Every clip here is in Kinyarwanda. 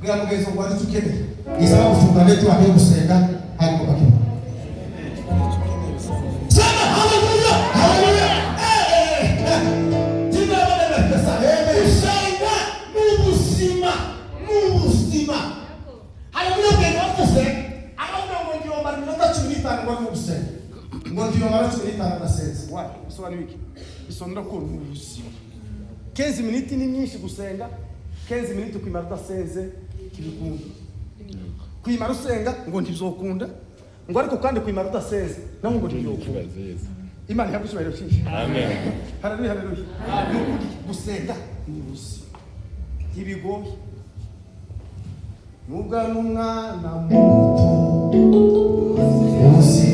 bwa mugezo ngo dukeneye isaba gufunga netu aho gusenga ariko bakimo sana haleluya haleluya tina bana pesa usaida mubusima haleluya bwana wose abaona ndio maneno 15 ngo mubusema ngo ndio mara 15 na sense wapi usoni wiki isonda ko mubusima 15 minutes ni nyinshi gusenga 15 minutes kwimara udasenze kibikunda kwimara usenga ngo ntizokunda ngo ariko kandi kwimara udasenze naho ngo ntizokunda Imana yagushobora cyinshi amen haleluya haleluya gusenga ni busi kibigoye nubwa n'umwana muto uzi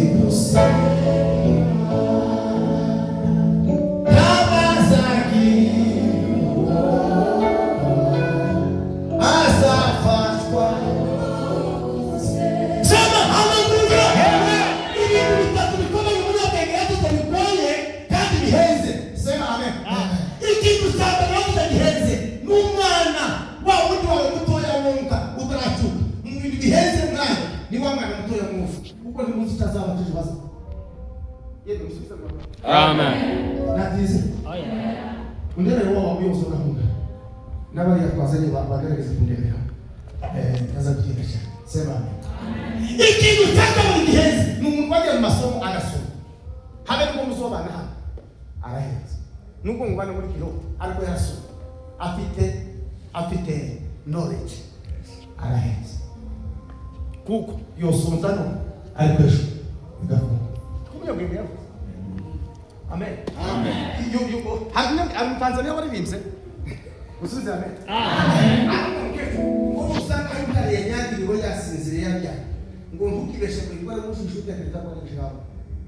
Amen. Natize. Undere wao wabio usona Mungu. Nabali ya kwazeni bagaragaza kundere. Kaza kutisha. Sema amen. Iki gutaka mu gihezi n'umuntu waje mu masomo agasoma. Habe ngo musoba na araheze. Nuko ngwana muri kiro ariko yarasoma. Afite knowledge. Araheze. Kuko yosonza no ariko ejo. Ngakho. Amen. Amen. Yo hagumye Tanzania waribimse. Usubize amen. Amen. Ngo usanga ari yanyandi ngo yasinzire yabya. Ngo ntukibeshe ko ikora mushishuke akita kwa njabo.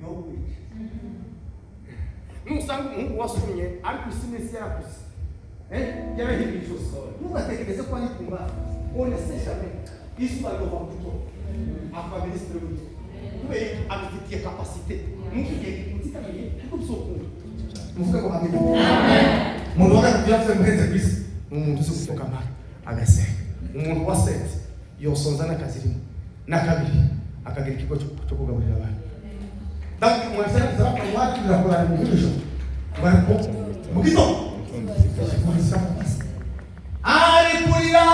Yo kwiki. Nusanga umuntu wasumye ari kusimesi yarakusi. Yaba hivi cyose. Nugatekereze ko ari kumba. One se jamais. Isu balo bakuto. Apa ministre wito. Kuwe amefitiye capacité. Mukije mutikaye kubusokunda. Muvuga ko amen. Amen. Umuntu wakabyafite muheze kwisi. Umuntu usukuka mara agasenga. Umuntu wasenze yosonzana kazirimo. Na kabiri akagira ikigo cyo kugaburira abantu. Ndabwo mwasanga kuzaba watu birakora mu bwisho. Bariko mugito. Ari kurira.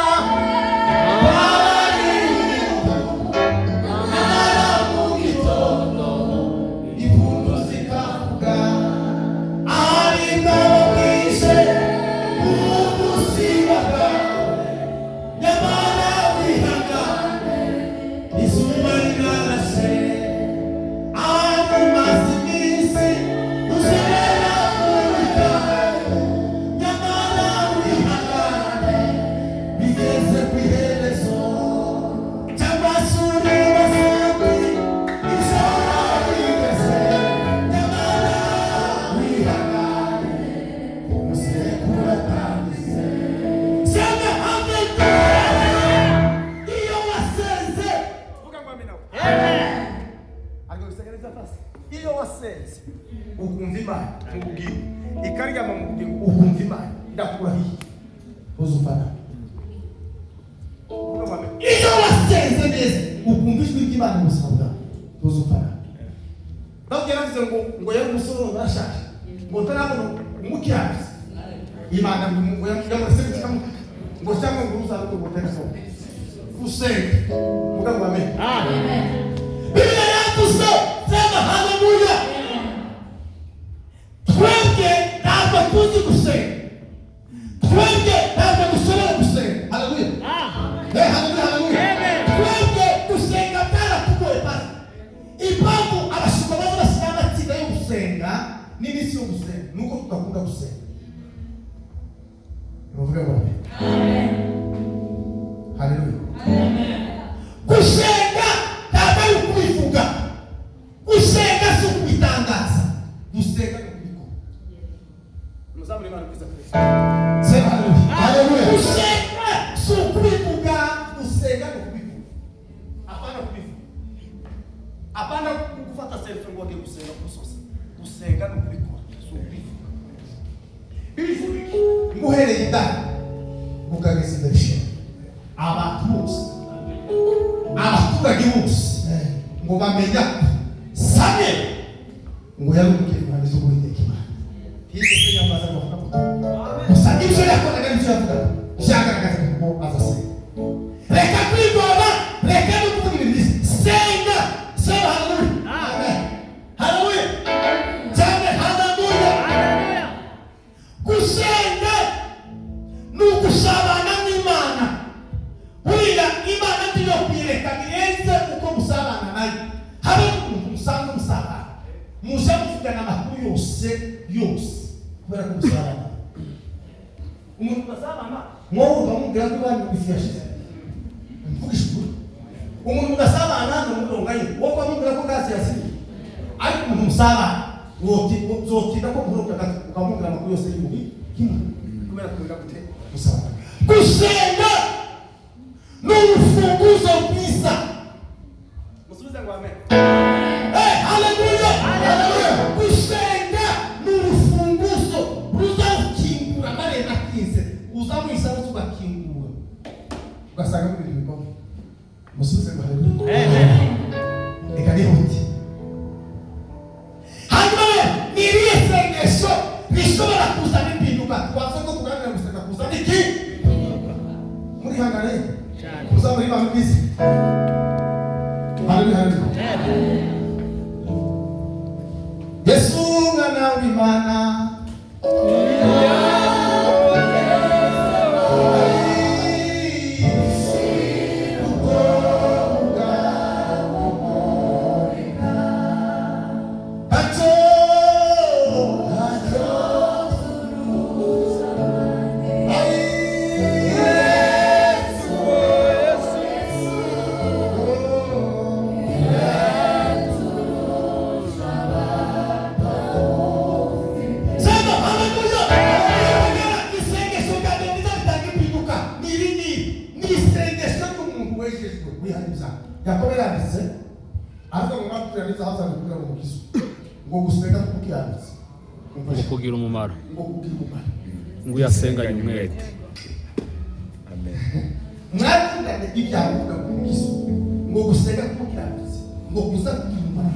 Ukumvima mubugi ikari ya mubugi ukumvima ndakurahi uzufana iyo wasenze neza ukumvishwe ikimana musabwa uzufana bageraze ngo yari umusoro barashaka ngo tarabona umukyazi imana ngo yamurase kikamu ngo cyangwa ngo uzaba ko telefone usenge mugabo amen amen bila yakuse sema haleluya. Twebwe ntabwo tuzi gusenga. Twebwe ntabwo dushobora gusenga. Haleluya. Haleluya. Twebwe gusenga byaratugoye pasi. Impamvu abashumba baza bashyira amatsinda yo gusenga n'imisi yo gusenga nuko tudakunda gusenga. Muvuge ngo amen. Haleluya. Gusenga ntabwo ari ukubivuga. Gusenga si ukwitangaza. Gusenga Muzamuri Imana kwiza Kristo. Sema haleluya. Gusenga si ukubivuga, gusenga ni ukubivuga. Apana kubivuga. Apana kufata selfie ngo wage gusenga kusosa. Gusenga ni ukubikora, si ukubivuga. Bivuga muhereye indani mukageza imbere abantu abantu bose abaturage bose ngo bamenya Samuel ngo yari umukiriya zo guhindeka Imana. Hise nyamaza kuvuga ko gusa ibyo yakoraga n'ibyo yavugaga byagaragaza ko azasenga. Reka kwigora, reka no kuvuga ibintu senga. Sema haleluya. Amen. Haleluya. Cyane haleluya. Haleluya. Gusenga n'ugusabana n'Imana. Buriya Imana ndiyo kwireka birenze uko musabana nayo. Habe umuntu usanga musabana. Musa mufitana amakuru yose kubera ko musabana. Umuntu musabana mwowe ukamubwira ko bari bifashe. Mvugishwe. Umuntu musabana n'umuronganye wo kwamubwira ko gasi yasize. Ariko umuntu musabana wotinda ko muruka ukamubwira amakuru yose y'ububi kubera ko gute musabana. Gusenga n'urufunguzo rwiza. Musubize ngo amen. Haleluya. Haleluya. Gusenga n'urufunguzo ruzakingura marena kize. Uzamwisaba tugakingura. Ugasanga muri ibintu bikomeye. Musubize ngo haleluya. Amen. Eka ni huti. Hanyuma niriye sengesho rishobora kuzana impinduka. Twavuze ko tuganira gusenga kuzana iki? Muri hangane. Uzaba muri bambizi. Haleluya. Haleluya. Yesu mwana w'Imana. Kugira umumaro ngo yasenganye umwete. Amen. Mwatungane ibyavuga ku Kristo ngo gusenga kumukiranutse ngo kuza kumumara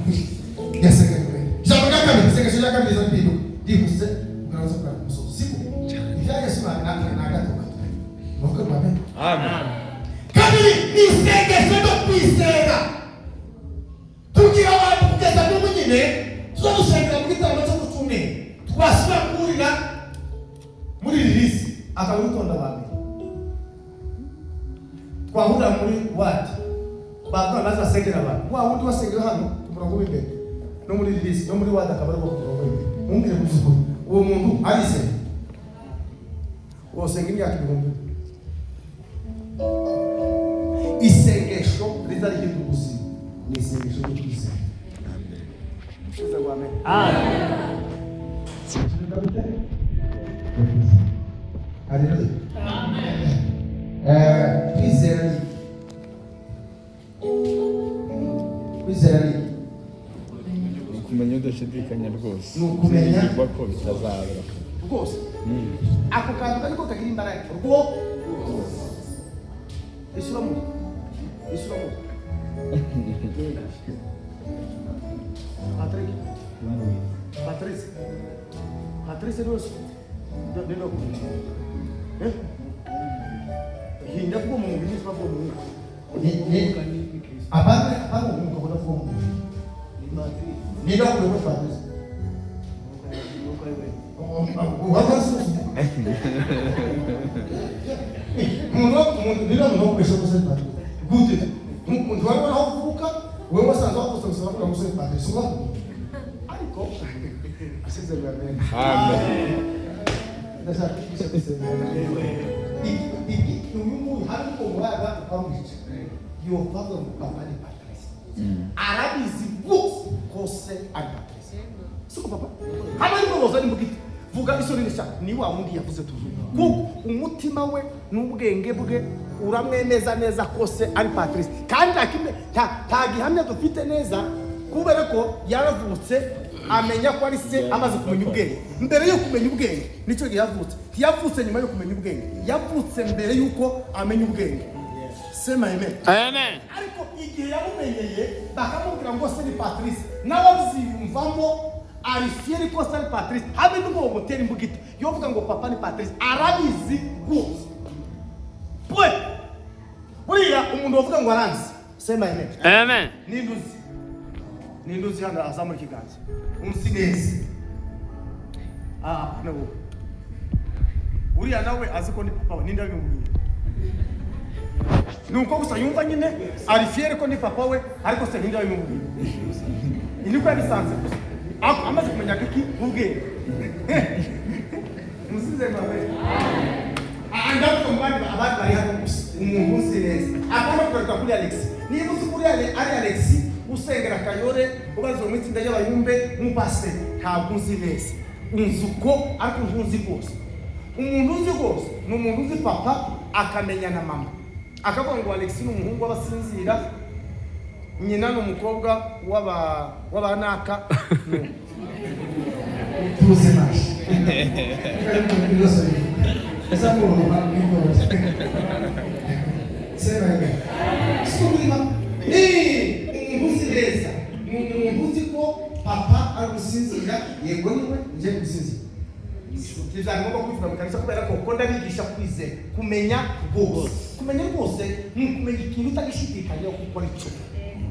yasenganye umwete. Jambo kabiri sengesho ya kabiri zapindu dihuse kuranza kwa musozo siku ibya Yesu nagatoka nuko amen. Amen. Kabiri ni sengesho no kwisera tugira abantu kugeza mu nyine tuzadusengera mu gitabo cyo kutume twasura kurira muri release akarutonda babe twahura muri wati bakora baza sekera abantu wa wundi wasengera hano tumurongo w'imbere no muri release no muri wati akabari ko tumurongo w'imbere mumbire kuzuko uwo muntu arise wosenga imyaka 1000 isengesho rizari hindubuzima ni isengesho ry'ubuzima. Amen. Mushyize ngo amen. Amen. Haleluya. Amen. Kwizera ni kumenya udashidikanya rwose. Nukumenya ko bitazabura. Rwose. Ako kantu ariko kagira imbaraga. Rwo. Isuramu. Patrice Rose. Ndio kuvuga. Hinda kwa Mungu ni sababu Mungu. Ni abana Mungu kwa sababu Mungu. Ni ndio kwa Patrice. Mungu pesa kusema. Gute. Mungu wao wanaovuka, wewe wasanzwa kusema kwa Mungu Patrice. Ariko asize amen. Amen. Ndasa kusema. Uyu hariko muraga ukamwica. Yo father papa ni Patrice. Arabizi books kose ari Patrice. Siko papa. Haba ni boza ni mugiti. Vuga isoni nisha ni wa wundi yavuze tuvuga. Kuko umutima we n'ubwenge bwe uramwemeza neza kose ari Patrice. Kandi akimwe ta gihamya dufite neza kubera ko yaravutse amenya ko ari se amaze kumenya ubwenge. Mbere yo kumenya ubwenge nico yavutse. Ntiyavutse nyuma yo kumenya ubwenge. Yavutse mbere yuko amenya ubwenge. Sema amen. Amen. Ariko igihe yamumenyeye bakamubwira ngo se ni Patrice nawe byiyumvamo ari fieri ko se Patrice habe n'uwo mutera imbugita yovuga ngo papa ni Patrice arabizi rwose. Pwe buriya umuntu wovuga ngo aranzi. Sema amen. Amen. Ninduzi hano azamura ikiganza umusinezi no uriya nawe azi ko ni papa we ninde abimubwira nuko gusa yumva nyine ari fiere ko ni papa we ariko se ninde abimubwira iniko yabisanze amaze kumenya kiki ubwenge musize mawe andapo mbandi abandi bari hano umuntu usinezi akaba kuruka kuri Alex niba uzi kuri ari Alex usengera Kayore ubazo mu itsinda y'abayumbe mu pastor ntabwo uzi neza unzuko ariko ntunzi rwose. Umuntu uzi rwose ni umuntu uzi papa akamenya na mama akavuga ngo Alex ni umuhungu w'abasinzira nyina ni umukobwa w'abanaka tuze nashi neza umuntu uzi ko papa ari gusinzira yego niwe nje gusinzira tuzagomba kuvuga mukanisa kubera ko ko ndabigisha kwizera kumenya rwose kumenya ikintu utagishidikanya gukora icyo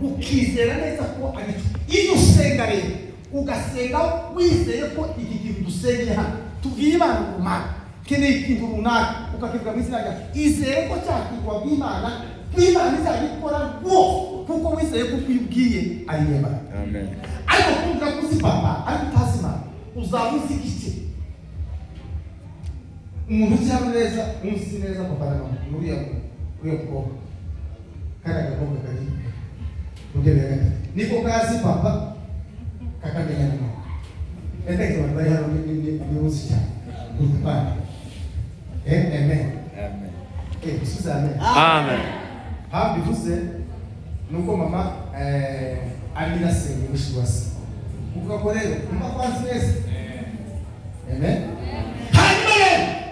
ukizera neza ko ari cyo iyo usenga rero ugasenga wizeye ko iki kintu dusengeye hano tubwiye Imana ku Mana keneye ikintu runaka ukakivuga mu izina rya izere ko cyakirwa bw'Imana izabikora rwose kuko wizeye ko ubwiye ari Imana. Amen. Ariko kumva ko uzi papa ariko utazi Imana uzaba uzi iki umuntu uzi neza papa na mama uriya mukobwa kana gakobwa kari ugerera niko kazi papa kakamenya na mama ende ko bari hano ni uzi cyane utapana amen usuza amen bivuze nuko mama ari nasenga ubushiwasi kuko ko rero umva kwanzi neza amen hanyuma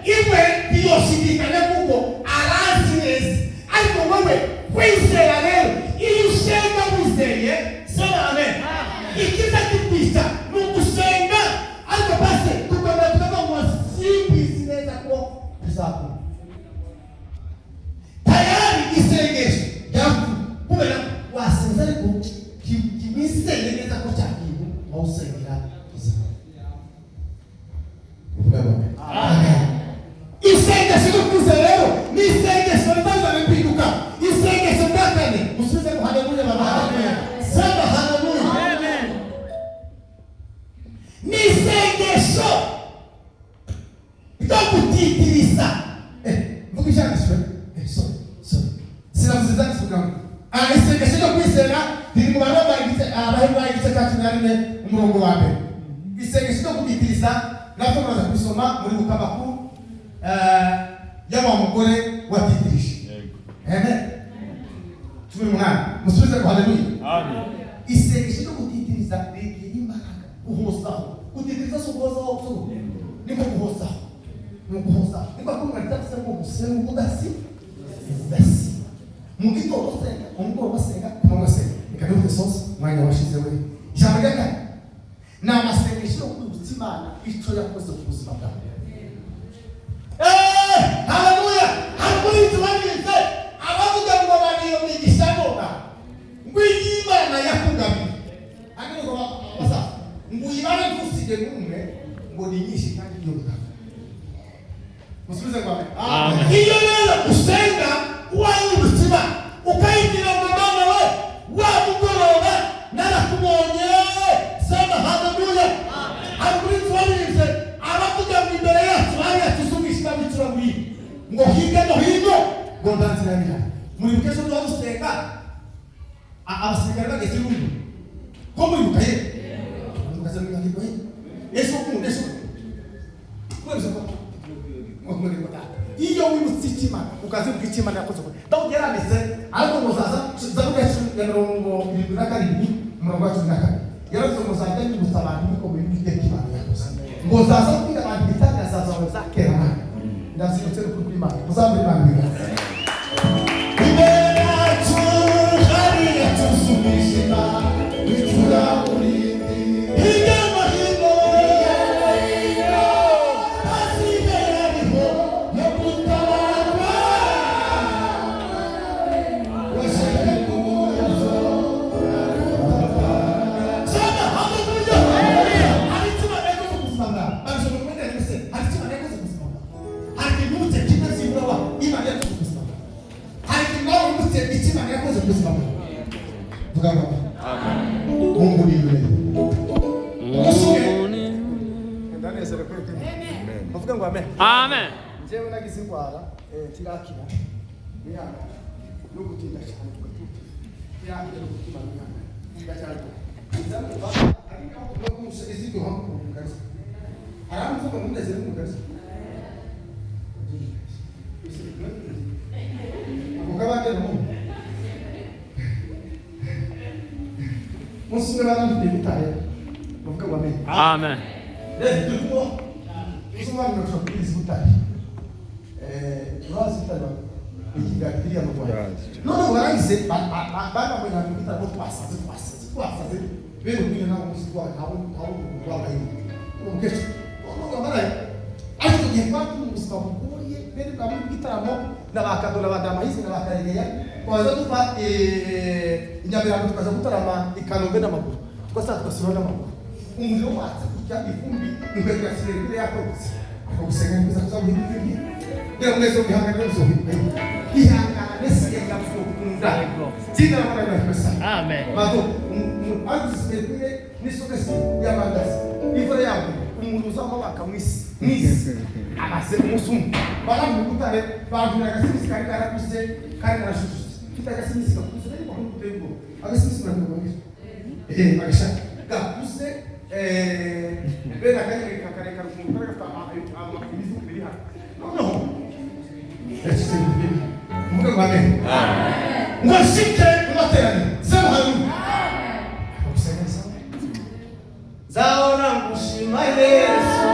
iwe ndiyoshidikanya kuko arazi neza ariko wewe kwizera rero iyo usenga wizeye sema amen ikiza kipita mu gusenga ariko base tugomba kuba simbizi neza ko tuzakora tayari isengesho yafu kubera wasenza ariko kimisenge neza ko cyakintu awusengera tuzakora amen. Isengesho ryo kwizera rero ni isengesho ribanza ripinduka isengesho ryakane musubize ngo haleluya baba sema haleluya amen. Ni isengesho ryo gutitiriza mvuga icyanditswe sinavuze kuvuga isengesho ryo kwizera riri mu bantu bahimbaye igice cya 14 umurongo wa mbere. Isengesho ryo gutitiriza nabwo muraza kubisoma muri Mukamakuru yaba umugore watitirije amen. Turi mwana musubize ko haleluya amen. Isengesho ryo gutitiriza rigiye imbaraga uhozaho gutitiriza sokozaho niko guhozaho niko kumva ndetse ko gusenga udasi mu gitondo senga umugoroba senga kumanywa senga ikadufite sose mwanya washize we ijambo rya kane ni amasengesho yo kwibutsa Imana icyo yakoze ku buzima bwawe. Haleluya. Hakuri tubangize abavuga ngo bariyo migisha nona ngwiki Imana yakugabye akiri ngo basa ngo Imana tusige numwe ngo ni nyinshi kandi yo gutaka musubize kwa amen. Iyo rero usenga wayibutsa ukayigira mu mama we wa mugoroba narakumonye sema haleluya amen. Hakuri tubangize abavuga ngo imbere yacu hari atusumisha bitura muri ngo hirya no hino ngo ndanziranya muri bikezo byo gusenga abasirikare bageze rumwe ko muri bukaye mukaza mu ngiko yesu kwezi ko muri kota iyo wibutse Imana ukaze bw'iki Imana yakoze ko Dawudi yaranditse ariko muzaza Zaburi ya 72 umurongo wa 14 yaravuze ngo zaza nyibutsa abantu ko bibite Imana yakoze ngo zaza kwira abantu bitanga zaza bazakera ndazibutse kuri Imana muzamuri Imana tumesimama. Vuga baba. Amen. Mungu ni yule. Ndani ya serikali. Amen. Vuga ngo amen. Amen. Jewe nagize ingwara tirakira. Mihanga. N'ugutinda cyane tugatute. Tirakira n'ugutima mihanga. Ndacyari. Izamuba ariko kuba kumushizi cyo hamwe mu kazi. Aramuze ko muneze mu kazi. Mukabande no. Musume bana ndibitaye. Muvuga ngo amen. Amen. Let's do more. Usumani no surprise butaye. Nós então ikigakiria no Rwanda. None warangise bana mwe nabita no passa. Vero kwina nawo musikwa hawo kwabaye. Umukesho. Ngo baraye. Ariko gihe kwatu musikwa buriye bere bwa mu gitaramo n'abakadola badamayize n'abakaregeya. Kwaza tupa inyabira tukaza gutarama ikanombe n'amaguru. Twasa tukasura n'amaguru. Umuriro watse kujya ifumbi ingwekira sirere yakobutse. Ubusenga ngiza kuzamuhindura. Ngira mwezo bihangana n'uzohimba. Ihangana nesiye ngafukunda. Tina mwana kwesa. Amen. Bato azisipekire nisogesi yamandazi. Ivore yawe umuntu uzamabaka mwisi. Abase umusumu. Baramukutare bavuna gasimisi kandi karakuse kandi narashushe. Kitagasimisi kakuse ari mu tembo. Agasimisi baramubagira. Agasha gakuse bena kanye kakareka kumukora gafta amakibizu biriha. No. Let's sing it. Mungu amen. Amen. Mwashike mwaterani. Sema haleluya. Amen. Zao langu shima Yesu.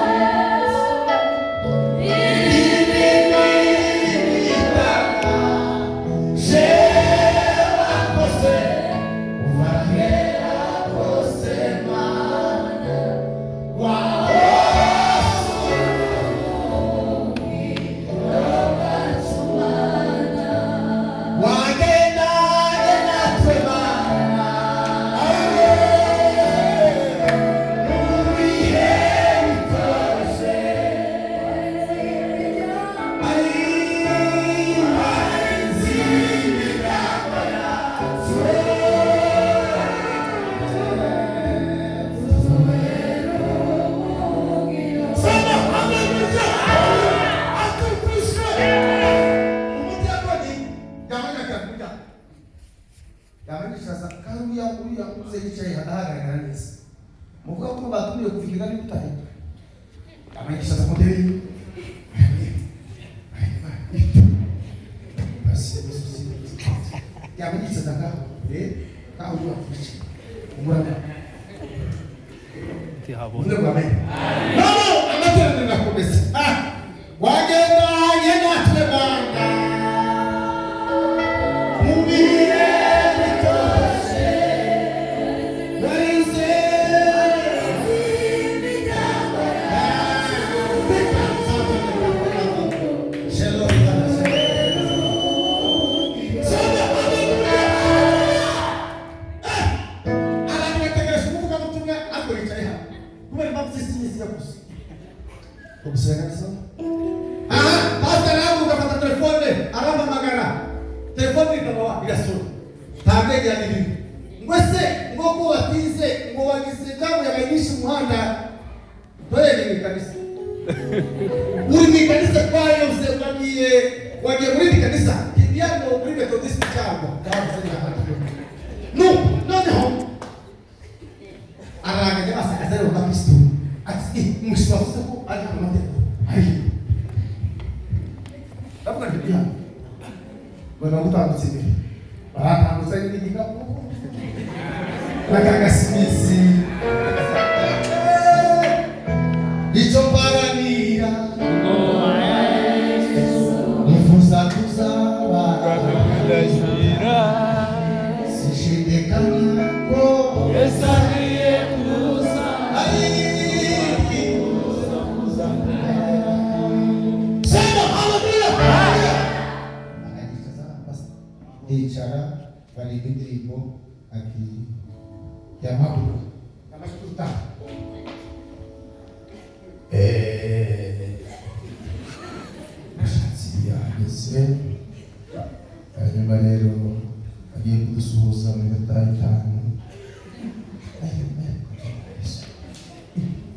agiye kudusuhuza mu minota itanu.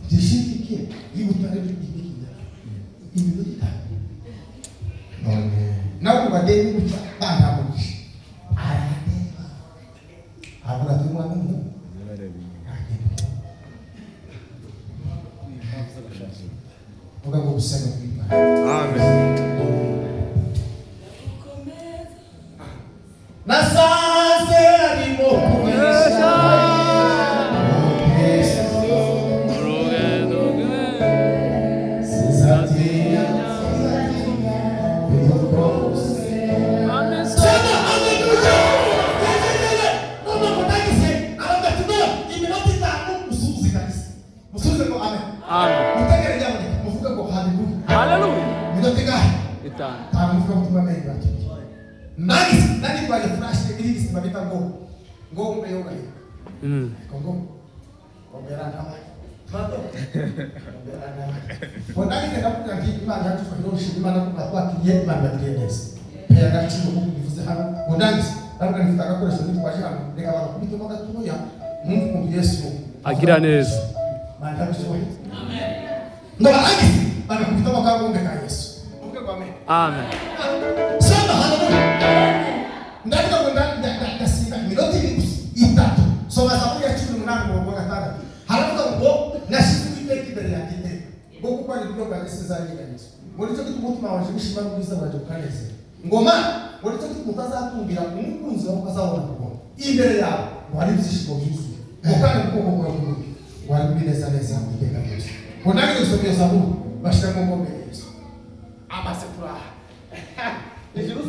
Jishike y'ubutare bw'igikina iminota itanu none nawe badeni guca banamugisha arareba abura tumwana mu uga ngo busana kw'Imana. Amen. Nasaze arimo kumesha Nani kwa flash ili simamita ngo umeyoga hiyo. Kongo. Oberana. Mato. Oberana. Wondani tena kwa Imana yacu kwa Imana kwa kiye Imana ndiendese. Pia gati ngo bivuze hano. Wondani ntabwo nifitaka koresha nitwa kwa jana. Reka bakubita moga tuya. Mungu kumbi Yesu. Agira neza. Manda bishoye. Amen. Ngo barangi bakubita moga ngombe ka Yesu. Uke kwa amen. Amen. Sema haleluya. Ndaka ndaka sika minoti itatu. So bazamu ya 18 ngo gatanda. Halafu ngo nashikuje kibere ya kite. Ngo kwa ni byo bagesiza y'kanisa. Muri cyo kitumutima wanje bishima biza baje kanese. Ngoma muri cyo kimutaza kumbira umukunzi wa kazabona kuko. Imbere yawe wari byishimo byuzuye. Mukane kuko kwa Mungu. Wari bineza neza muteka byose. Konani gusomya zaburi bashaka ngo mbere Yesu. Amase furaha. Ijuru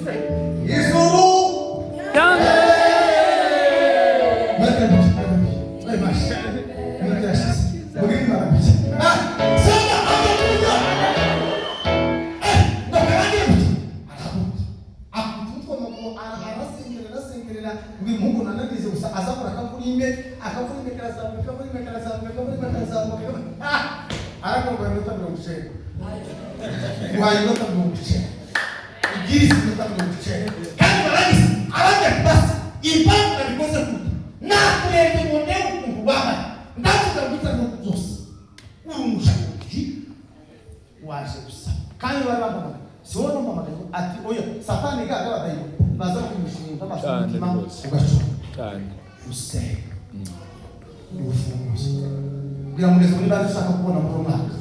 Giri simeta mkuche. Kani barani aranja basi impamvu alikosa kuja. Na kulete mwoneo kumbaba. Ndapo kabisa ndokuzosa. Umushaji. Washe kusa. Kani baraba. Siona mama ati oyo satani ga agaba dayo. Baza kumushinga basi kimama ugacho. Cyane. Use. Ufunguzi. Bila muneza muri bazi shaka kubona mu mwaka.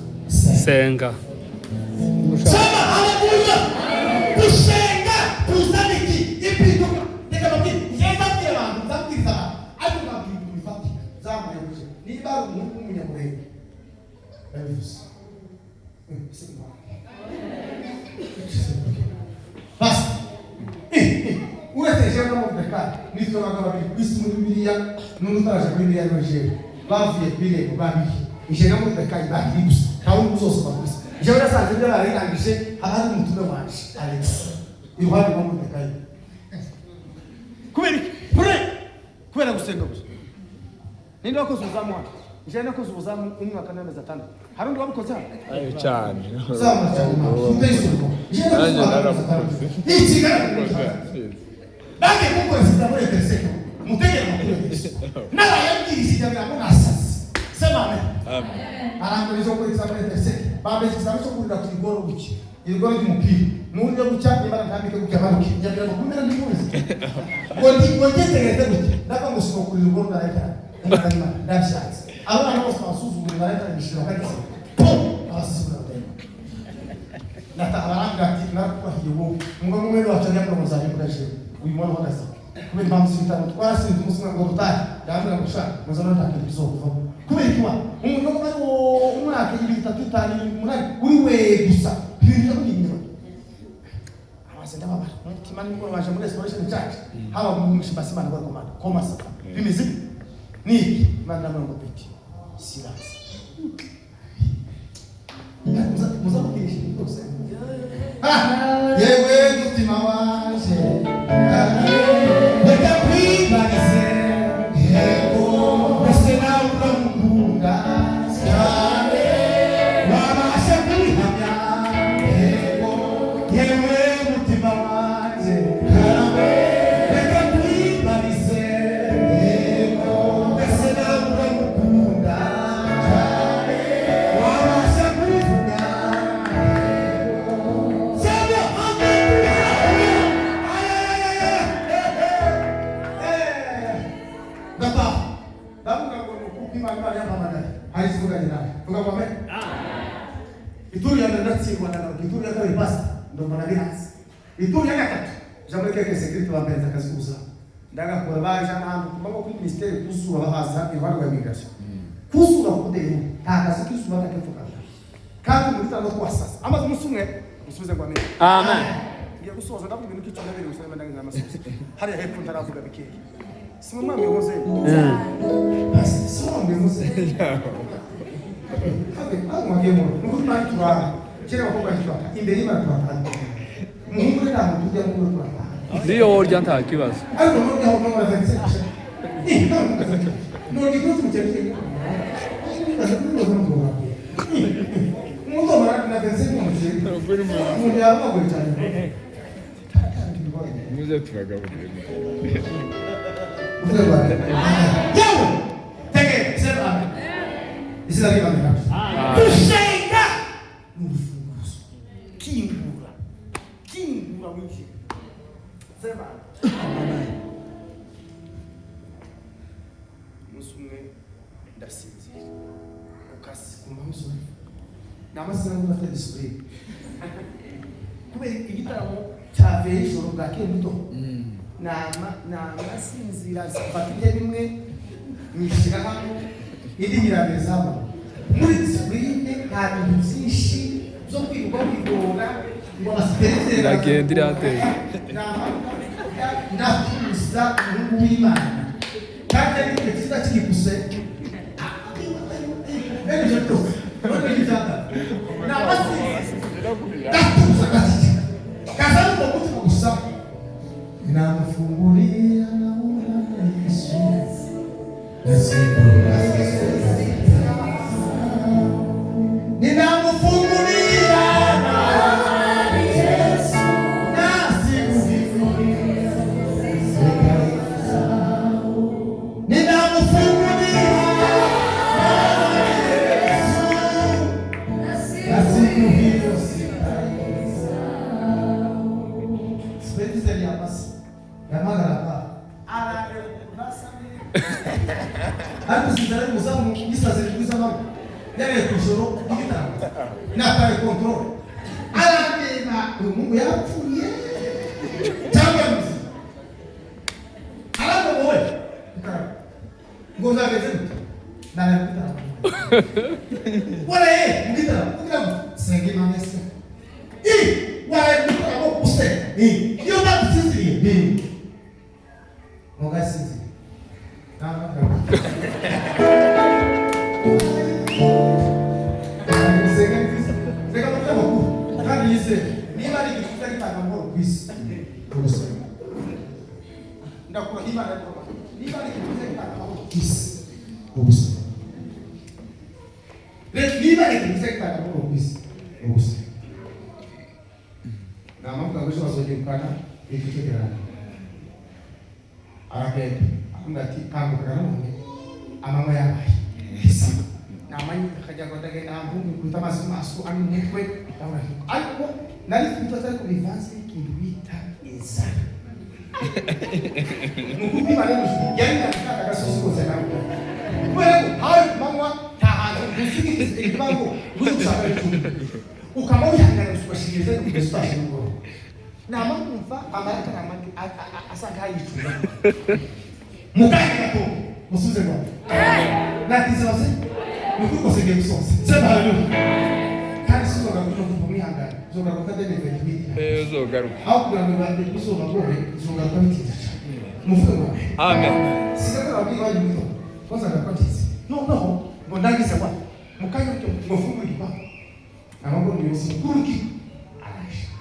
Senga. Sama haleluya. Kusenga kuzaniki ipinduka nikamwambia yenda pia wangu zamkiriza hadi unapimifati zamu ya kuja ni bado Mungu mnyamurenge Elvis basi uretse jewe no mubeka nitwa bagaba bisi muri Bibiliya n'utaraje muri Bibiliya n'jewe bavuye bile babiki ije no mubeka ibaki gusa kawo muzoso bakusa jewe nasanze byo barangije abari mutume wanje Alex iwali wa mubeka kubera gusenga gusa ninde wakoze uzamu wanje ije nakoze uzamu umwaka n'amezi 5 harundi wabukoze ayo cyane zamu cyane mpezo ije nakoze ikigara bage kuko sitamwe peseko mutegera makuru nara yabiri sijabira mbona asasi sema amen arangirizo ko sitamwe peseko babe sitamwe cyo kurira ku igoro buki igoro ry'umupira n'undi gucya ibara ntambike gucya baruki nyabira kumera ndimuzi ngo ngetegeze gucya ndaka musiko ku igoro nareka ndakana ndashatse abana bose basuzumwe nareka nishira kandi abasuzumwe nata abaranga ati nakubahiye wowe ngo mumwe wacanya ko muzaje kuraje uyu mwana wakaza kubera mpamvu zitanu twarasinze umusanga ngo rutari yambira gushaka muzana ntake bizokuva kubera ikwa umuntu ko ari umwaka y'ibitatu itani munani uri we gusa bibiri no nyine abasenda baba kimani ko baje muri restoration church haba mu mshibasi bana kwa komanda koma sasa bimizi ni manda mwana peti silence muza kukishi kose yewe mutima wanje weka kwibagise yego besena ukamukunga cyane wabasha kwihamya yego yewe mutima wanje weka kwibagise ndatsirwa na ituru ya kabiri pasta ndo mbona biranze ituru ya gatatu jamwe keke security bampenza akazi kuza ndagakora baje n'ahantu kumamo kuri ministeri kuzura bahaza ibaro ya migration kuzura kudero akazi kuzura kakefuka kandi muri tano kwasasa amaze musumwe musubize ngo amen Amen. ngiye gusoza ndavuga ibintu cy'icyo nabiri gusa ndanganya amasubizo hari hepfo ndaravuga bikeye simwe mwamwe muze basi simwe muze habe mwagemo nuko twatura kera bakobwa hitwaka imbere y'imana twatanga muhungu nta muntu ujya mu twatanga Niyo worya nta kibazo. ariko no gaho no mara fetse no gigo tumukere Mundo mara na fetse mu mujyi mu yaba ngo cyane Muze turagaburira. Yawo tege sema isi la riba ndaka kushega nufunguzo kingura mwinshi sema musumwe ndasinzira ukasi kuma musumwe namasina ngufata display kubera igitaramo cyaveye ijoro bwa kemuto nasinzira zifatire bimwe nyishyira hano indi nyirabezamo muri disipurine nta bintu byinshi byo kwirirwa kwigora ngo basitereze Ndagenda irateye. ndatuza umuhungu w'imana kandi ari igihe cyiza kigikuse bene ibyo byose none n'ibyanda ndatuza gatika kazana ubwo mutima gusa namufungulia naona Yesu ninamufungulia naona Yesu ariko sinzara muzamu gisaze kuzama yare kujoro digitano nakare control arabena umuntu yapfuye cyangwa muzi arabo boy ngo zaveze nare kutara wala mugitara kugira senge mamese wala mugitara ko use iyo batiziriye mogasizi niba ari igihe kitari amahoro ku isi ndakura imana niba ari igihe kitari amahoro ku isi ubusore niba ari igihe kitari amahoro ku isi ubusore nta mpamvu ngo bazongera gukana ikitegerana aragenda akunda ati kanguka none amama yabaye namanyi akajya kudagenda mbungu kutamaza maso ari mutwe ariko nari twitata ko bivanze ikintu bita inzara nukubi bari yari nakaka gasozi ko cyane kubera ko hayi mama tahanze gusigiza ikibango gushaka ikintu ukaba uyangana usubashirize n'ubusitaje ngo namanumva amaraka namandi asanga hayicura mukanya ko musuze ngo natizaze nuko se game songs sema haleluya kandi sizoga kuno kumihangana zoga kukade neve biti Zogaruka. au kuna mbande kusoba gore zoga kwa bitije muvuge ngo Amen. sikakora wabi wa yito kwanza ndakwatize no ngo ndagize kwa mukanya cyo ngofungu ipa amabo ni usikuriki araisha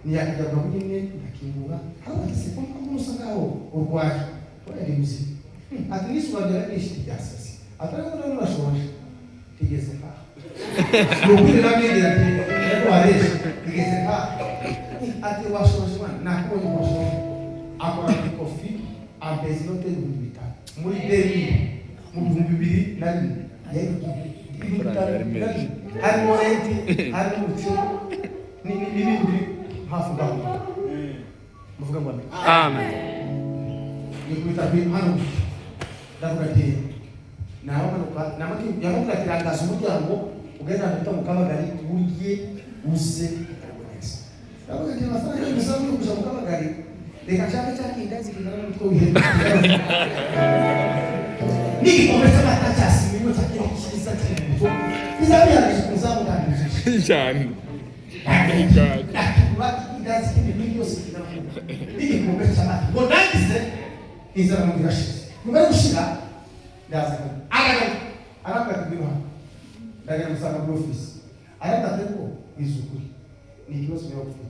ni yakija kwa nyine yakingura hapo kisipo kama usangao urwaje kwa elimuzi at least wajara ishi yasasi atari ngo urashobora tigeze pa nubire namende ati wareje tigeze pa ati washobora na ko washobora akora kofi ambezi no tele bita muri deri mu 2000 nari yari hari morenti hari mucyo ni bindi hafu gaho muvuga ngo Amen. ni kwita hano ndavuga ati naho manuka namaki yamuka kirangaza umuryango ugenda mpita mu kabagari buriye uze kuboneza. Ndavuga nti amafaranga y'umusaza yo kuja mu kabagari reka cyane cyane indazi kingana n'utwo wihenda. N'igikombe cy'amata cyasimiwe cyakira kiza cy'umuto. Bizabiyarije kuzamukanije. Cyane. Indazi k'ibintu byose kingana. N'igikombe cy'amata. Ngo nangize inzara mu birashize. Mugari gushira ndaza. Arabaka kibiro hano. Ndagira musanga mu office. Arabaka ko izukuri. Ni ikibazo cyo gufite.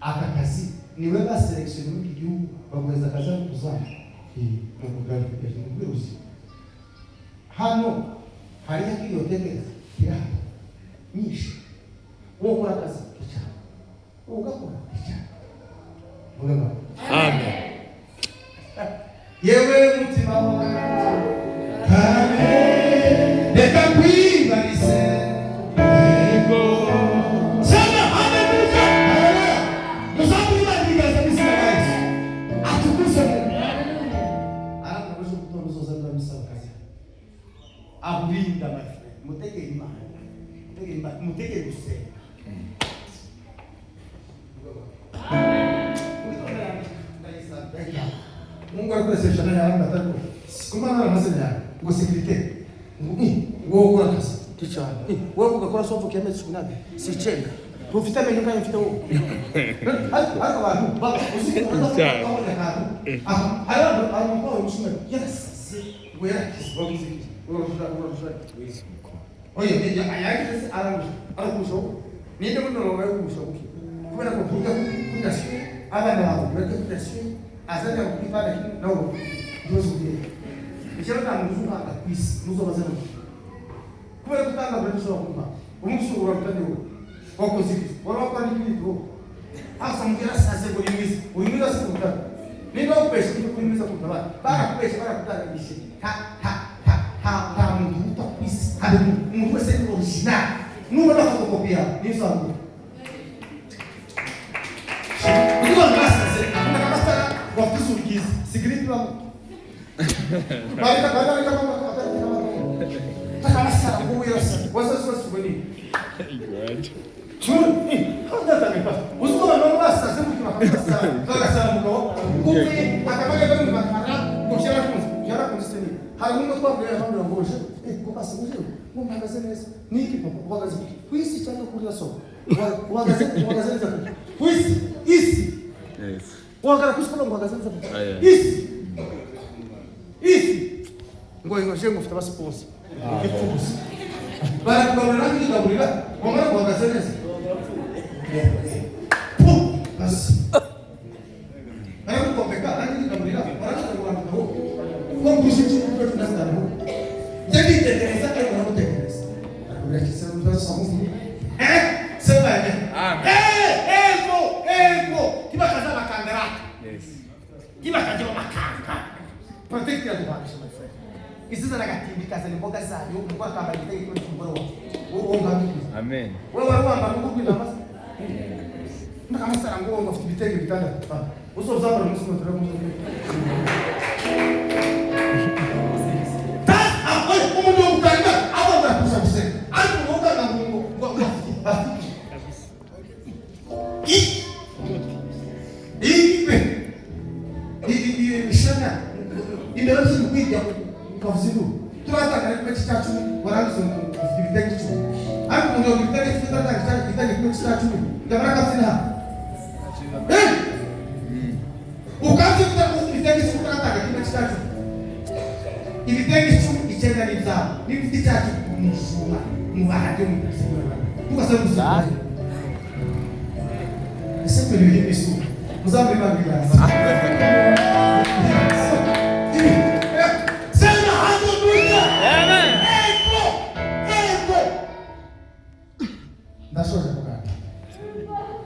Aka kazi niwe ba selection mu gihugu bagweza kaza kuzana. Mu mugari k'ubuyobozi. Hano hari yakiyoteka ya nyinshi. Wo kora kazi cyane. Ugakora cyane. Mugaba. Amen. Yewe mutima wanjye. Amen. Reka kwibarize. Yego. Sana haleluya. Muzabura ndigaza misina guys. Atukuze. Arakubuza kutonoza za misala kazi. Aburinda my friend. Muteke imana. Muteke gusenga. Mungu alikwesesha na yanga tako. Kumana na mazina ngo security. Ngo ukora kazi. Tichana. Wewe ugakora sofu kiame siku ngapi? Si chenga. Profita menyo kanya mfita huo. Hata watu baba usiku unataka kuona kazi. Hayo anakuwa mshuma. Yes. Wewe kisibabu ziki. Wewe unataka. Oye, ndio ayaki sasa arakusho. Ninde mno wewe kusho. Kwa kwa kuja siku. Aba na wao. Wewe kuja siku. Azana kulipa lakini no ndio Ishara na mzungu hata kwisi nuzo bazana. Kwa kutanga bado sio kumpa. Umshu uraptani huo. Wako ziki. Wala kwa nini tu. Hasa mgira sasa kulimwiza. Ulimwiza siku tatu. Ndio pesa kitu kulimwiza kwa bara pesa bara kutaka bishi. Ha mtu kwisi. Hadi mtu sasa ndio original. Nuno na fotokopia. Ni sawa. Ndio basta sasa. Kwa kusukiza. Secret la Bali kama sana nguvu yote. Wasa subani. God. Chuni. Hata tamepa. Usipo na basta sema tunapata sana. Toka sana mko. Kumbe akamaya kama makara. Kushara kunzi. Jara kunzi tena. Harumo kwa mbele mambo ngosha. Kwa pasa ngosha. Mungu magazine niki kwa magazine. Kuisi chana kulia so. Magazine za. Kuisi isi. Yes. Wangara kusikolo magazine za. Isi. Ngoja shengo futa sponsor. Kifuzi. Bali kwa nani kabula? Mama kwa gazeti. Basi. Bali kwa peka nani kabula? Bali kwa mtu. Kwa kushiki kwa tunasema. Jadi tekeleza kwa kutekeleza. Kabla kisema mtu samu. Sema amen. Amen. Ego. Kiba kaza makangara. Yes. Kiba kaza makanga. Protect your device, my friend. Isiza nagatimbi kaza ni mboga sana. Yuko kwa kama nitaki kwa kumboro. Amen. Wewe wamba Mungu bila basi. Kama sana nguo ngo fitibitenge bitanda. Uso zaba na musumo tara musumo. Umuntu ukanga abo ndakusha kusema. Ariko ngoga na Mungu. Mishana imeweza kupiga kwa vizuri. Tunataka kwa chitachu wanaanza kufitibitenge tu. Hapo ndio kitaka kitaka kwa chitachu. Ndio sina. Ukaanza kufitibitenge tu tunataka kwa chitachu. Ibitenge tu ichenda ni zao. Ni kutichachu mshuma. Muwahade mshuma. Tukasabu sana. Sasa ndio Yesu. Mzambe mabila. Sema haleluya. Amen. Ego. Ndashoje kukaa.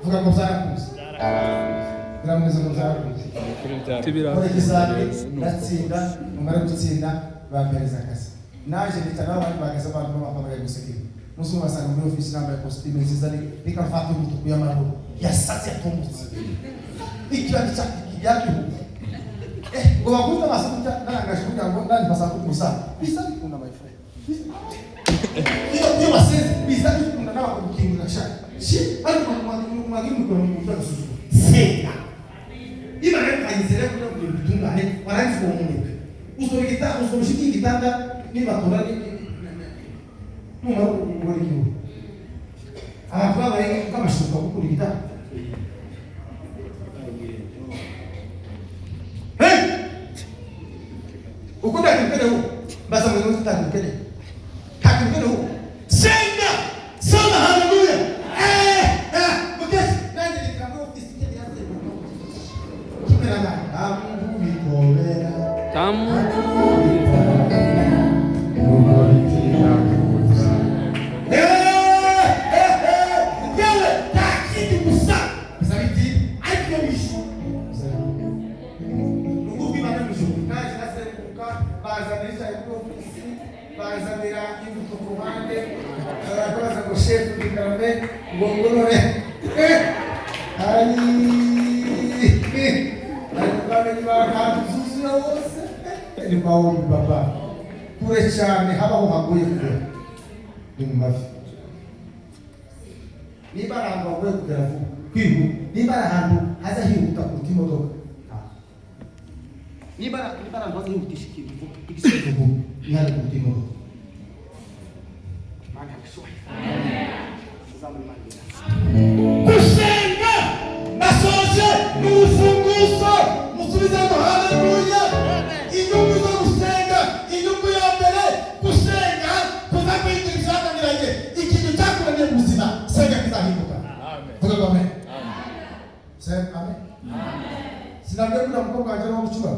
Vuga kwa sana kuzi. Bila mwezi mzara kuzi. Tibira. Kwa kisabe natsinda, numara gutsinda bampereza akazi. Naje nitanawa bagaza abantu bamapamara gusekira. Musu basanga muri office namba ya costume nziza nikafata mtu kuyamaro. Yasatse atombutse. Ikiwa kijaki ngo bakuta masakuta narangaje kugira ngo ndani pasakuta musa. Bisa kuna my friend. Iyo base bisa kwa kukingura shaka. Si bali mwalimu kwa mkutano susu. Senga. Iba na kayizere kuna kutungane waranzi kwa mungu. Usomshiki kitanda ni batorani. Mumaro ngori kiyo. Kwa hiyo kama shuka kukuli kitanda. Ukunda kipele huu, basa mwenu tuta kipele. Kakipele huu. Senga! Soma haleluya! Mukesi, nani nikamwe ofisi kile yake. Kipele nani? Mungu vitolera. Tamu. Yewe, takiti kusa. Sabiti, aikiyomishi. Bazalisha ofisi, bazamira imbuto ku ruhande, barakoza ngo chef bikambe ngongorore. Bameni bakazuzuye bose. Ni Paulo baba. Kure cyane habaho hagoye kure. Ni mafi. Niba ahantu hagoye kugera vuba, kwihu, niba ahantu haza hihuta kuruta imodoka. Niba ahantu haza hihutisha ikintu vuba, igisubizo vuba, nihari kuruta imodoka. Mana yakishoboye. Kusenga nasoje n'urufunguzo musubiza ngo haleluya. Inyungu zo gusenga, inyungu ya mbere gusenga kuza kwinjira zananiranye. Ikintu cyakuranye mu buzima senga kizahinduka. Amen. Vuga amen. Amen. Say amen. Amen. Sinabwe kuna mkobwa ajana wo gucuba.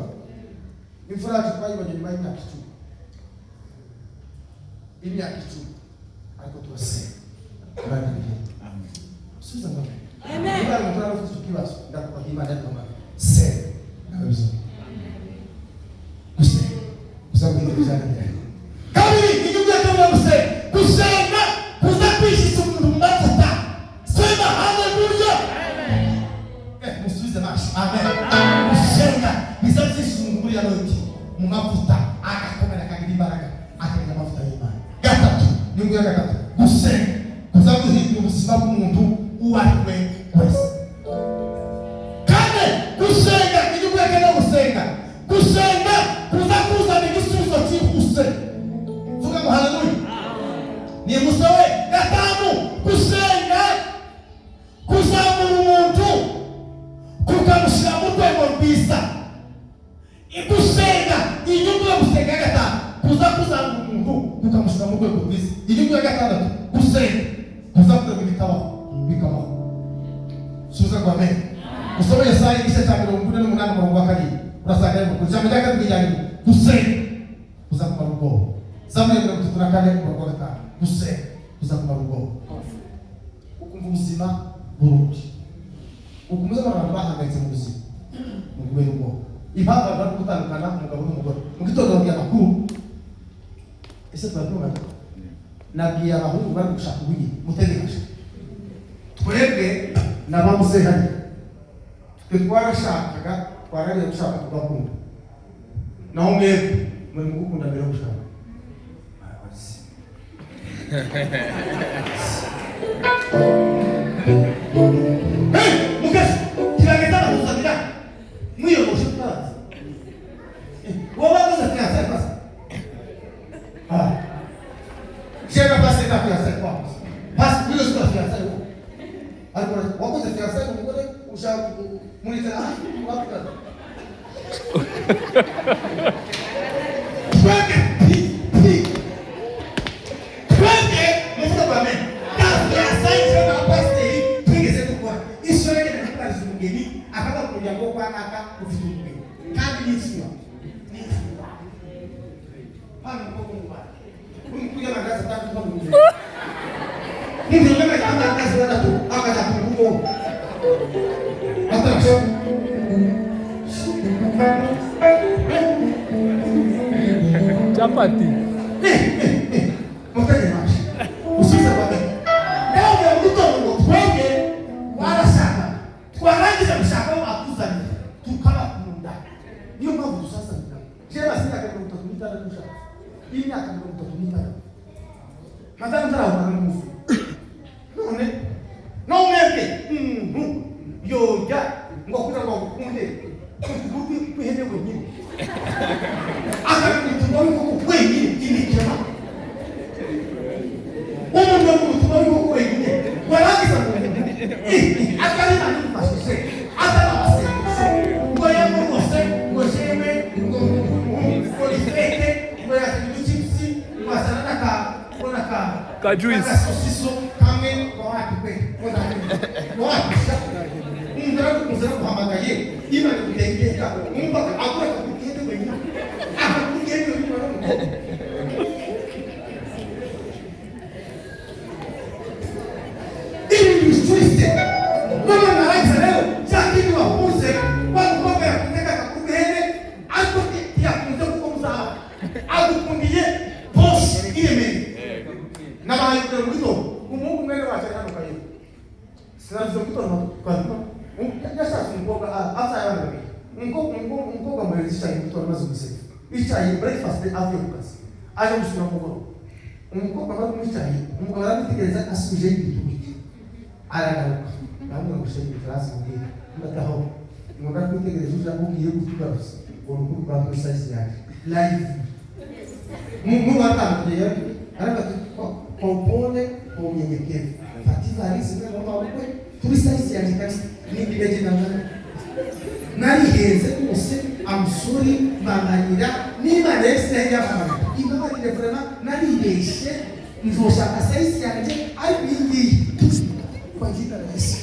Imfura twayibanye nyuma y'imyaka 10. Imyaka 10. Ariko turasenga. Amen. Subiza ngo amen. Niba mutara ufite ikibazo ndakubaha Imana yakoma. Senga. Nabizo. Kabiri inyungu ya kabiri gusenga. Gusenga kuza kwishyitsa umuntu mu mavuta. Sema haleluya. Musubize mashi. Amen. Gusenga bizazishyitsa umuntu muri yanoti mu mavuta agakomera akagira imbaraga akagira amavuta y'Imana. Gatatu inyungu ya gatatu gusenga kuza guhindura ubuzima bw'umuntu uwo ari we wese. Kane gusenga inyungu ya kane gusenga. Gusenga kuza kuzana igisubizo cyihuse. Vuga ngo haleluya. Ni musawe. Gatanu gusenga kuzamura umuntu kukamushyira mu rwego rwiza. Gusenga inyungu yo gusenga gatanu kuza kuzamura umuntu kukamushyira mu rwego rwiza. Inyungu ya gatandatu gusenga kuza kugira bikabaho. Subiza ngo amen. Usome Yesaya igice cya 48 umurongo wa 2. Urasanga yuko kujambo cyaka bijyanye gusenga kuzakumara ubwoba. Zamuri 34 umurongo wa 5. Gusenga kuzakumara ubwoba. Ukumva ubuzima burundi. Ukumva abantu bahangayitse mu buzima. Mu kubera ubwoba. Impamvu bari gutandukana umugabo n'umugore. Mu gitondo y'amakuru. Ese twabyumva. Nabwiye abahungu bari gushaka ubuyi mutegekasha. Twebwe n'abamuzehanye. Twarashakaga twaragiye gushaka tugakunda. Naho mwebwe muri gukunda mbere yo gushaka. Mukase kiragenda kuzabira mwiyogoshe twaza. Wowe wakoze fiança pasa. Chega passa na fiança passa. Passa kuyo sio fiança yo. Agora wakoze fiança yo ngore usha munitera wapi. Chapati. Motete mais. Usiza kwa mimi. Leo ndio mtoto twenge wala shaka. Twarangiza kushaka akuzani. Tukala kumunda. Hiyo mambo sasa ndio. Kila sina kama mtatumita na kushaka. Ili akamdo mtatumita. Madam tara wa Mungu. yoga ngo kugira ngo ukunde kwihene wenyine akakutumwa yuko wenyine imikema umuntu akutumwa yuko wenyine warangiza akari na nifashije atana basese ngo yego bose ngo jewe ngo ifeke ngo yakichipsi wasana ka juice sosiso kamwe kwa watu kwe kwa watu ndara kuzana kuhamagaye ima nikutengeka umba akura kukende wenyine akakugende wenyine twiste mama na raisa leo chakini wakuze wakukoga ya kuteka kakubele ako ya kuze kukomza akukundie boss ile mimi na bayo kwa mito umungu mwele wachana kwa hiyo sasa mito na kwa yasha kumboga hata yana mkoga mwelezisha mito na mazungumzo icha breakfast after class aje mshukuru Mungu mkoga kama mwicha hii mkoga anatekeleza asije kitu aragaruka namwe gushaka class muri ndataho ngoga kwitegereza ujambo ugiye gutugaruza urukundo rwa Kristo yaje live mu watangiye araba kompone unyenyekevu fativa alisi ndio mama wewe Kristo yaje kasi ni bileje na nani heze kose amsuri manganira ni manese ya mama imama ni vraiment nani deshe nzoshaka saisi yaje ayibingi kwa jina la Yesu.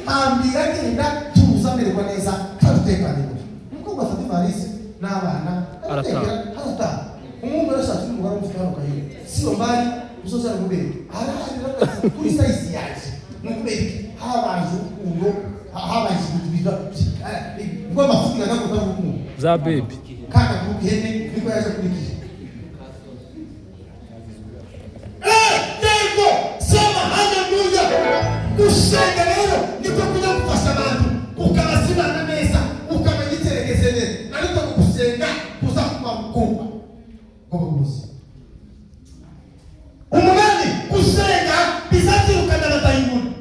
Ambira kenda tuzamererwa neza karutekane. Nuko bafata ivarisi n'abana. Arata. Umuntu arashaka umugara mufitano kayo. Sio mbali usoza rubere. Arahira kuri size yaje. Nukubere habanje undo habanje bibiga. Ngo mafuta na ko tavuku. Za baby. Kaka kugene niko yaje kurikije. Kusenga leo niko kuja kufasha abantu ukabazima na meza ukabagiterekezene ariko kusenga kuza kuba mkumba ngobuzi umugani kusenga bizati ukanda batayimuni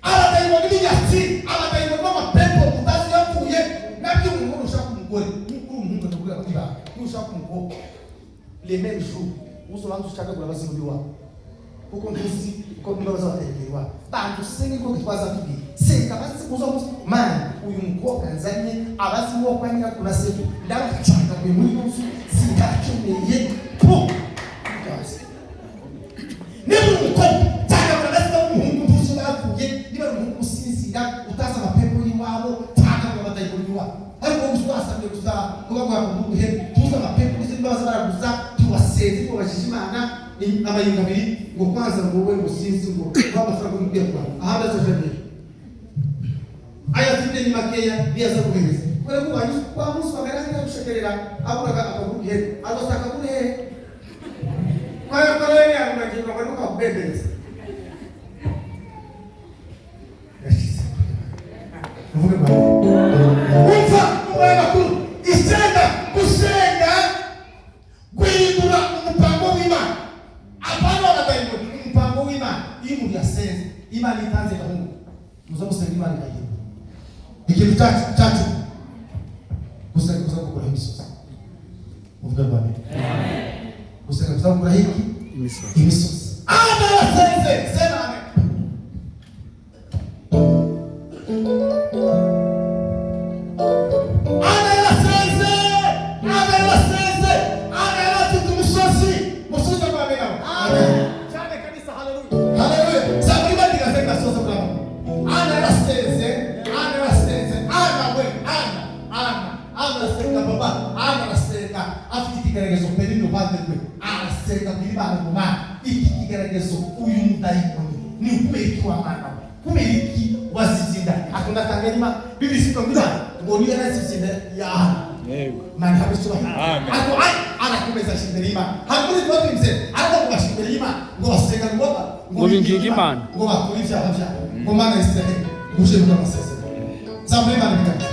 abatayimuni biyati abatayimuni b'amapepo mutazi yapfuye nabyo umuntu ushaka umugore umuntu ndakubwira ko kiba ushaka umugore les mêmes jours uzobanza ushaka kurabaza muri wabo kuko ngizi uko mbabaza batekerwa bantu senga ko twaza tubi senga basi kuzo man uyu mukobwa nzanye abazi wo kwanya kuna setu ndabachanga kwe muri munsi sitakeneye po kasi niba umukobwa cyangwa baraza umuhungu tuzo bavuye niba umuhungu usinzira utaza amapepo y'iwabo cyangwa batayikora iwabo ariko uswasamye gusa kuba kwa muhe tuza amapepo n'izimbaza baraguza tuwaseze ko bashishimana abayinga biri ngo kwanza ngo wowe musinzi ngo babafara ko mbiye kwa ahanda zoje aya tinde ni makeya biaza kuheza kwa ko wanyu kwa musu bagaranga gushekerera aburaga akabuhe azosaka kure kwa yeye anajiona kwa nuka kubebeleza yashise uvuge ba umfa mwana ku isenga kusenga kwindura umupango w'Imana apana wanabayimu mpango w'Imana imu ya sense Imana itanze gahunda muzamusenga Imana kayimu ikintu cyacu gusenga gukora imisozi uvuga bwa amen gusenga gukora hiki imisozi ana sense sema amen Kigeragezo pelino badekwe arasenga bilibana ngoma iki kigeragezo uyu mudayikoni ni ukweki wa mana kumeriki wazizinda akunda tanganyima bibisi kwambira ngo niyo nazizinda ya mani habiswa ako ai anakumeza shindelima hakuri kwa mzee hata kwa shindelima ngo wasenga ngo bingingi man ngo bakulisha habya ngo mana istahili muje kwa masese zamlima ndika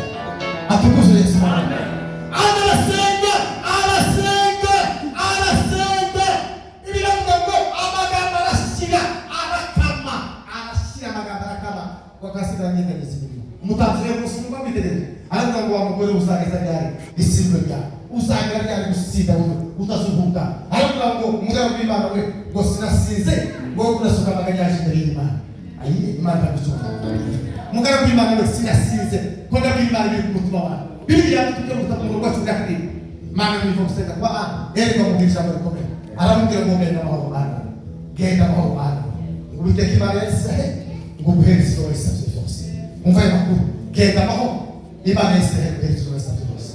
atukuzo Yesu amen ategereje aravuga ngo wa mugore uzageza ryari isindwe ryawe uzagera ryari gusinda wowe utazunguka aravuga ngo umugabo w'Imana we ngo sinasize ngo urasuka amaganya yaje imbere y'Imana ayiye Imana itagusuka umugabo w'Imana we sinasize ko ndabw'Imana iri ku mutima wawe Biblia tukiye gutaka mu rwego rw'akiri Mana nivo kuseka kwa eriko mugisha muri komera aramubwira ngo ngenda amahoro Mana genda amahoro Mana ubiteka Imana y'Isiraheli ngo guhereza izo wese byose umva makuru genda amahoro Imana y'Isiraheli guhereza izo wese byose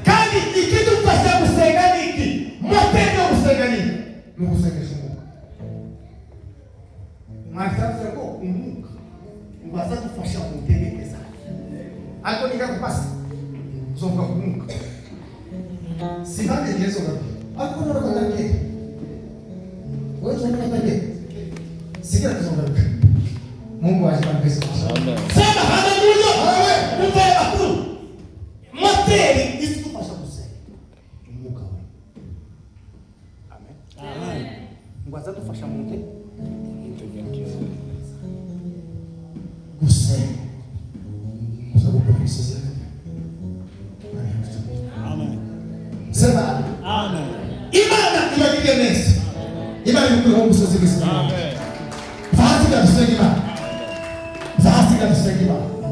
kandi ikidufasha gusenga niki mutendo gusenga niki ni gusengesha Mungu mwanzaza ko umwuka ubaza gufasha kutegekeza ariko nikakupasa zonga kumwuka Simame Yesu ngapi? Ako na nakatake. Wewe unataka sikia kusonga. Mungu ajibariki sana. Amen. Sema haleluya. Amen. Mungu akuu. Materi isikupasha kusema. Mungu wewe. Amen. Amen. Mungu azatufasha Mungu. Kusema. Sababu kusema. Sema amen. Imana ibagire neza. Imana ikuri ho musozi w'Imana. Amen. Fasiga dusenge Imana. Fasiga dusenge Imana.